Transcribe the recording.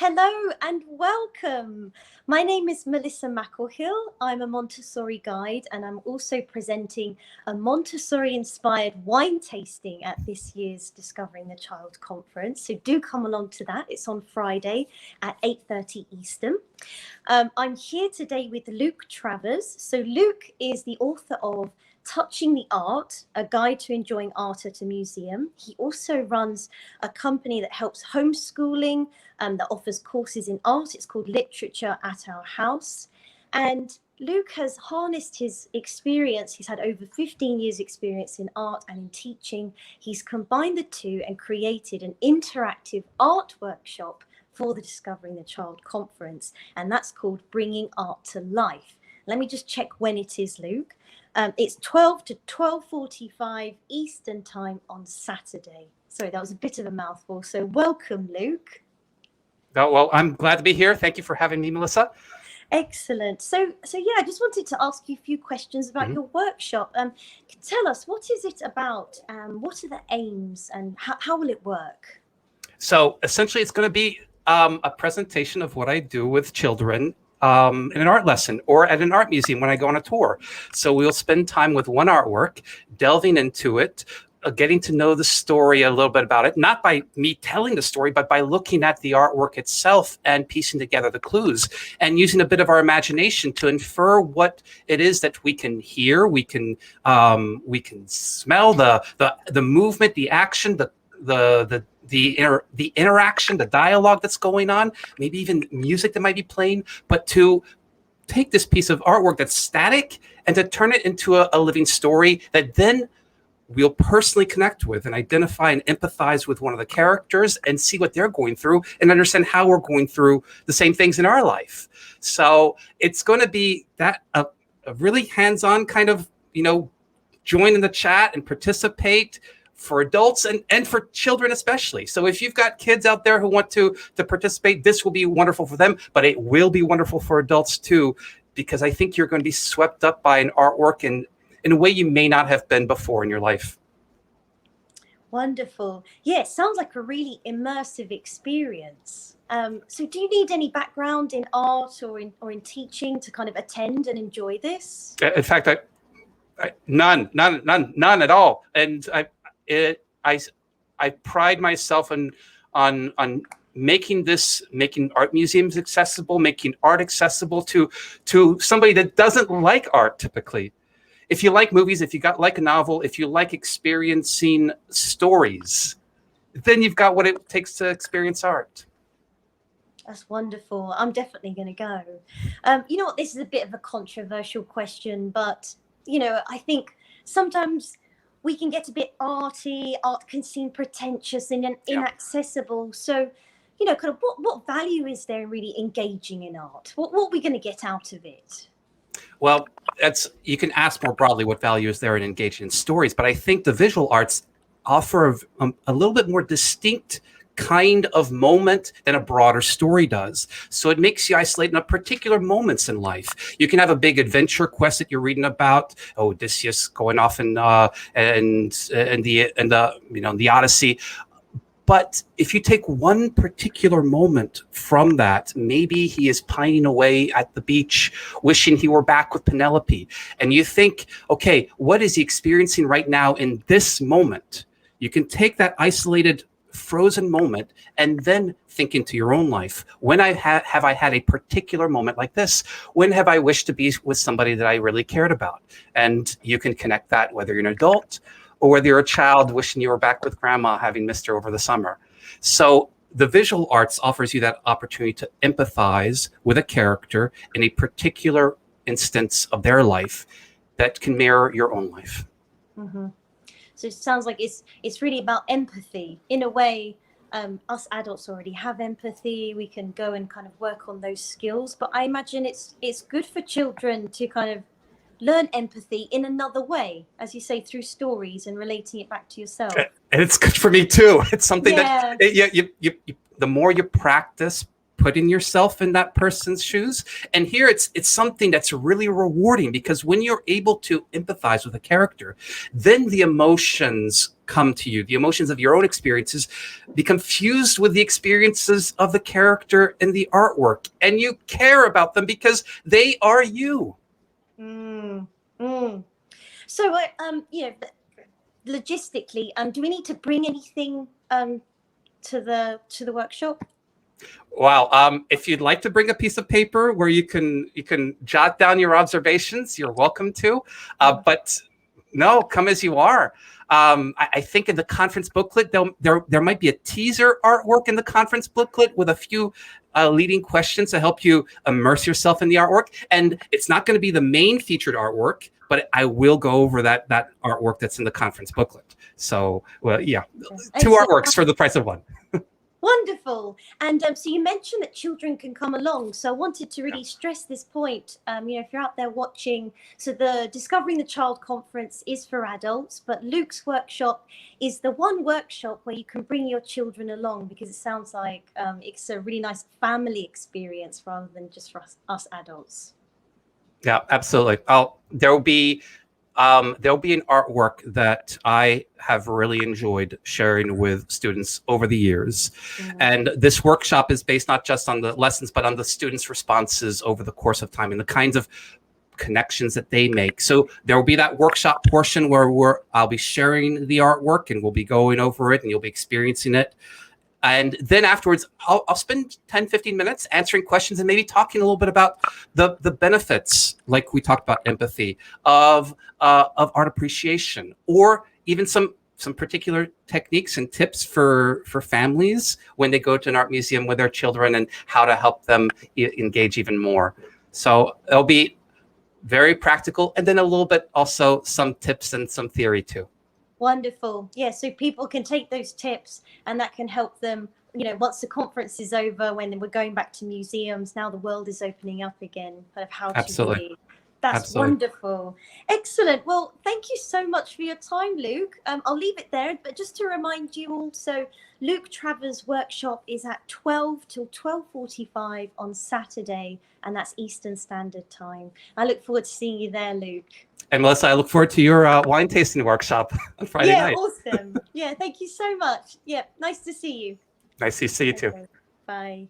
Hello and welcome. My name is Melissa McElhill. I'm a Montessori guide and I'm also presenting a Montessori-inspired wine tasting at this year's Discovering the Child conference. So do come along to that. It's on Friday at 8:30 Eastern. I'm here today with Luc Travers. So Luc is the author of Touching the Art, a guide to enjoying art at a museum. He also runs a company that helps homeschooling, that offers courses in art. It's called Literature at Our House. And Luc has harnessed his experience. He's had over 15 years experience in art and in teaching. He's combined the two and created an interactive art workshop for the Discovering the Child conference. And that's called Bringing Art to Life. Let me just check when it is, Luc. It's 12 to 12:45 Eastern time on Saturday. Sorry, that was a bit of a mouthful. So welcome, Luc. Oh, well, I'm glad to be here. Thank you for having me, Melissa. Excellent. So yeah, I just wanted to ask you a few questions about your workshop. Tell us, what is it about? What are the aims and how will it work? So essentially, it's going to be a presentation of what I do with children in an art lesson or at an art museum when I go on a tour. So we'll spend time with one artwork, delving into it, getting to know the story a little bit about it, not by me telling the story, but by looking at the artwork itself and piecing together the clues and using a bit of our imagination to infer what it is that we can hear, we can smell the movement, the action, the interaction, the dialogue that's going on, maybe even music that might be playing, but to take this piece of artwork that's static and to turn it into a living story that then we'll personally connect with and identify and empathize with one of the characters and see what they're going through and understand how we're going through the same things in our life. So it's going to be that a really hands-on kind of, join in the chat and participate for adults and for children especially. So if you've got kids out there who want to participate, this will be wonderful for them, but it will be wonderful for adults too, because I think you're going to be swept up by an artwork in a way you may not have been before in your life. Wonderful. Yeah, it sounds like a really immersive experience. So do you need any background in art or in teaching to kind of attend and enjoy this? In fact, none at all. And I pride myself on making art museums accessible, making art accessible to somebody that doesn't like art typically. If you like movies, if you like a novel, if you like experiencing stories, then you've got what it takes to experience art. That's wonderful. I'm definitely going to go. You know what? This is a bit of a controversial question, but, I think sometimes we can get a bit arty. Art can seem pretentious and inaccessible. So, kind of what value is there in really engaging in art? What are we going to get out of it? Well, you can ask more broadly what value is there in engaging in stories, but I think the visual arts offer a little bit more distinct kind of moment than a broader story does. So it makes you isolate in particular moments in life. You can have a big adventure quest that you're reading about, Odysseus going off in the Odyssey. But if you take one particular moment from that, maybe he is pining away at the beach, wishing he were back with Penelope. And you think, okay, what is he experiencing right now in this moment? You can take that isolated, frozen moment and then think into your own life. When have I had a particular moment like this? When have I wished to be with somebody that I really cared about? And you can connect that whether you're an adult or whether you're a child wishing you were back with grandma, having missed her over the summer. So the visual arts offers you that opportunity to empathize with a character in a particular instance of their life that can mirror your own life. Mm-hmm. So it sounds like it's really about empathy. In a way, us adults already have empathy. We can go and kind of work on those skills. But I imagine it's good for children to kind of learn empathy in another way, as you say, through stories and relating it back to yourself. And it's good for me too. It's something that the more you practice putting yourself in that person's shoes. And here it's something that's really rewarding, because when you're able to empathize with a character, then the emotions come to you. The emotions of your own experiences become fused with the experiences of the character in the artwork, and you care about them because they are you. So, logistically, do we need to bring anything to the workshop? Wow. If you'd like to bring a piece of paper where you can jot down your observations, you're welcome to. But no, come as you are. I think in the conference booklet, there might be a teaser artwork in the conference booklet with a few leading questions to help you immerse yourself in the artwork. And it's not going to be the main featured artwork, but I will go over that artwork that's in the conference booklet. So, well, yeah, two artworks for the price of one. Wonderful. And so you mentioned that children can come along. So I wanted to really stress this point. If you're out there watching, so the Discovering the Child conference is for adults, but Luke's workshop is the one workshop where you can bring your children along, because it sounds like it's a really nice family experience rather than just for us adults. Yeah, absolutely. There'll be an artwork that I have really enjoyed sharing with students over the years. And this workshop is based not just on the lessons, but on the students' responses over the course of time and the kinds of connections that they make. So there will be that workshop portion where I'll be sharing the artwork and we'll be going over it and you'll be experiencing it. And then afterwards, I'll spend 10, 15 minutes answering questions and maybe talking a little bit about the benefits, like we talked about empathy, of art appreciation, or even some particular techniques and tips for families when they go to an art museum with their children and how to help them engage even more. So it'll be very practical, and then a little bit also some tips and some theory too. Wonderful. Yeah, so people can take those tips and that can help them, once the conference is over, when we're going back to museums, now the world is opening up again, kind of how to be. That's Absolutely. Wonderful. Excellent. Well, thank you so much for your time, Luc. I'll leave it there, but just to remind you also, Luc Travers' workshop is at 12 till 12:45 on Saturday, and that's Eastern Standard Time. I look forward to seeing you there, Luc. And Melissa, I look forward to your wine tasting workshop on Friday night. Yeah, awesome. Yeah, thank you so much. Yeah, nice to see you. Nice to see you too. Bye.